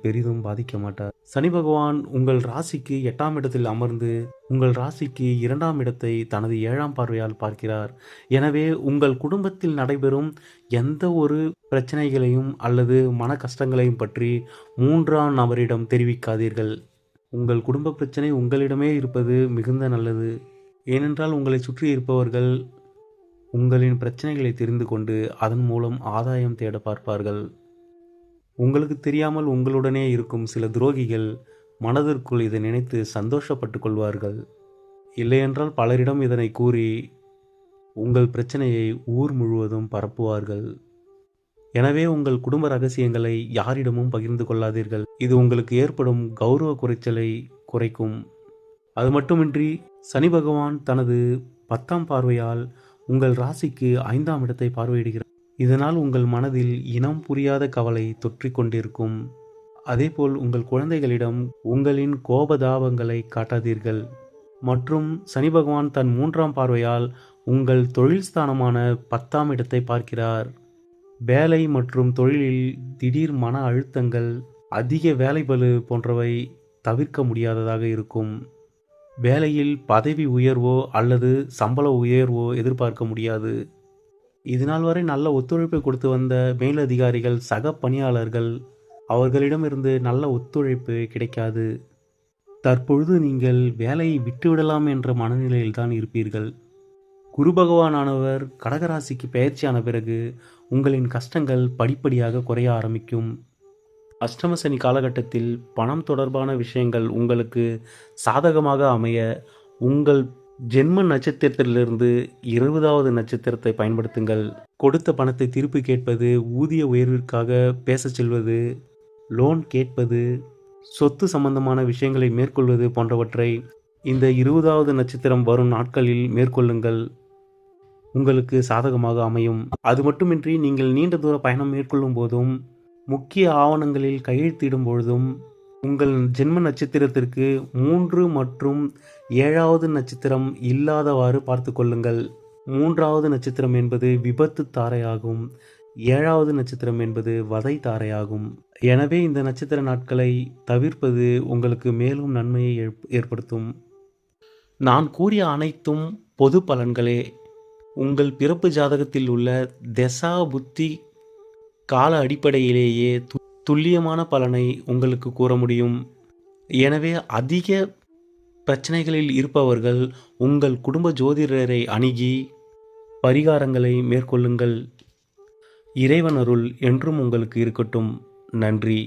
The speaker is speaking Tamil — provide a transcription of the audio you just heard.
பெரிதும் பாதிக்க மாட்டார். சனி பகவான் உங்கள் ராசிக்கு 8ஆம் இடத்தில் அமர்ந்து உங்கள் ராசிக்கு 2ஆம் இடத்தை தனது 7ஆம் பார்வையால் பார்க்கிறார். எனவே உங்கள் குடும்பத்தில் நடைபெறும் எந்த ஒரு பிரச்சனைகளையும் அல்லது மன கஷ்டங்களையும் பற்றி 3ஆம் நபரிடம் தெரிவிக்காதீர்கள். உங்கள் குடும்ப பிரச்சனை உங்களிடமே இருப்பது மிகுந்த நல்லது. ஏனென்றால் உங்களை சுற்றி இருப்பவர்கள் உங்களின் பிரச்சனைகளை தெரிந்து கொண்டு அதன் மூலம் ஆதாயம் தேட பார்ப்பார்கள். உங்களுக்கு தெரியாமல் உங்களுடனே இருக்கும் சில துரோகிகள் மனதிற்குள் இதை நினைத்து சந்தோஷப்பட்டு கொள்வார்கள். இல்லையென்றால் பலரிடம் இதனை கூறி உங்கள் பிரச்சனையை ஊர் முழுவதும் பரப்புவார்கள். எனவே உங்கள் குடும்ப ரகசியங்களை யாரிடமும் பகிர்ந்து கொள்ளாதீர்கள். இது உங்களுக்கு ஏற்படும் கௌரவ குறைச்சலை குறைக்கும். அது மட்டுமின்றி சனி பகவான் தனது 10ஆம் பார்வையால் உங்கள் ராசிக்கு 5ஆம் இடத்தை பார்வையிடுகிறார். இதனால் உங்கள் மனதில் இனம் புரியாத கவலை தொற்றிக் கொண்டிருக்கும். அதேபோல் உங்கள் குழந்தைகளிடம் உங்களின் கோபதாபங்களை காட்டாதீர்கள். மற்றும் சனி பகவான் தன் 3ஆம் பார்வையால் உங்கள் தொழில் ஸ்தானமான 10ஆம் இடத்தை பார்க்கிறார். வேலை மற்றும் தொழிலில் திடீர் மன அழுத்தங்கள், அதிக வேலைப்பளு போன்றவை தவிர்க்க முடியாததாக இருக்கும். வேலையில் பதவி உயர்வோ அல்லது சம்பள உயர்வோ எதிர்பார்க்க முடியாது. இதுநாள் வரை நல்ல ஒத்துழைப்பை கொடுத்து வந்த மேலதிகாரிகள், சக பணியாளர்கள் அவர்களிடமிருந்து நல்ல ஒத்துழைப்பு கிடைக்காது. தற்பொழுது நீங்கள் வேலையை விட்டுவிடலாம் என்ற மனநிலையில்தான் இருப்பீர்கள். குரு பகவானானவர் கடகராசிக்கு பெயர்ச்சியான பிறகு உங்களின் கஷ்டங்கள் படிப்படியாக குறைய ஆரம்பிக்கும். அஷ்டம சனி காலகட்டத்தில் பணம் தொடர்பான விஷயங்கள் உங்களுக்கு சாதகமாக அமைய உங்கள் ஜென்ம நட்சத்திரத்திலிருந்து 20வது நட்சத்திரத்தை பயன்படுத்துங்கள். கொடுத்த பணத்தை திருப்பி கேட்பது, ஊதிய உயர்விற்காக பேசச் செல்வது, லோன் கேட்பது, சொத்து சம்பந்தமான விஷயங்களை மேற்கொள்வது போன்றவற்றை இந்த 20வது நட்சத்திரம் வரும் நாட்களில் மேற்கொள்ளுங்கள். உங்களுக்கு சாதகமாக அமையும். அது மட்டுமின்றி நீங்கள் நீண்ட தூர பயணம் மேற்கொள்ளும் போதும் முக்கிய ஆவணங்களில் கையெழுத்திடும் பொழுதும் உங்கள் ஜென்ம நட்சத்திரத்திற்கு 3 மற்றும் 7வது நட்சத்திரம் இல்லாதவாறு பார்த்து கொள்ளுங்கள். 3வது நட்சத்திரம் என்பது விபத்து தாரையாகும். 7வது நட்சத்திரம் என்பது வதை தாரையாகும். எனவே இந்த நட்சத்திர நாட்களை தவிர்ப்பது உங்களுக்கு மேலும் நன்மையை ஏற்படுத்தும். நான் கூறிய அனைத்தும் பொது பலன்களே. உங்கள் பிறப்பு ஜாதகத்தில் உள்ள தசா புத்தி கால அடிப்படையிலேயே துல்லியமான பலனை உங்களுக்கு கூற முடியும். எனவே அதிக பிரச்சனைகளில் இருப்பவர்கள் உங்கள் குடும்ப ஜோதிடரை அணுகி பரிகாரங்களை மேற்கொள்ளுங்கள். இறைவன் அருள் என்றும் உங்களுக்கு இருக்கட்டும். நன்றி.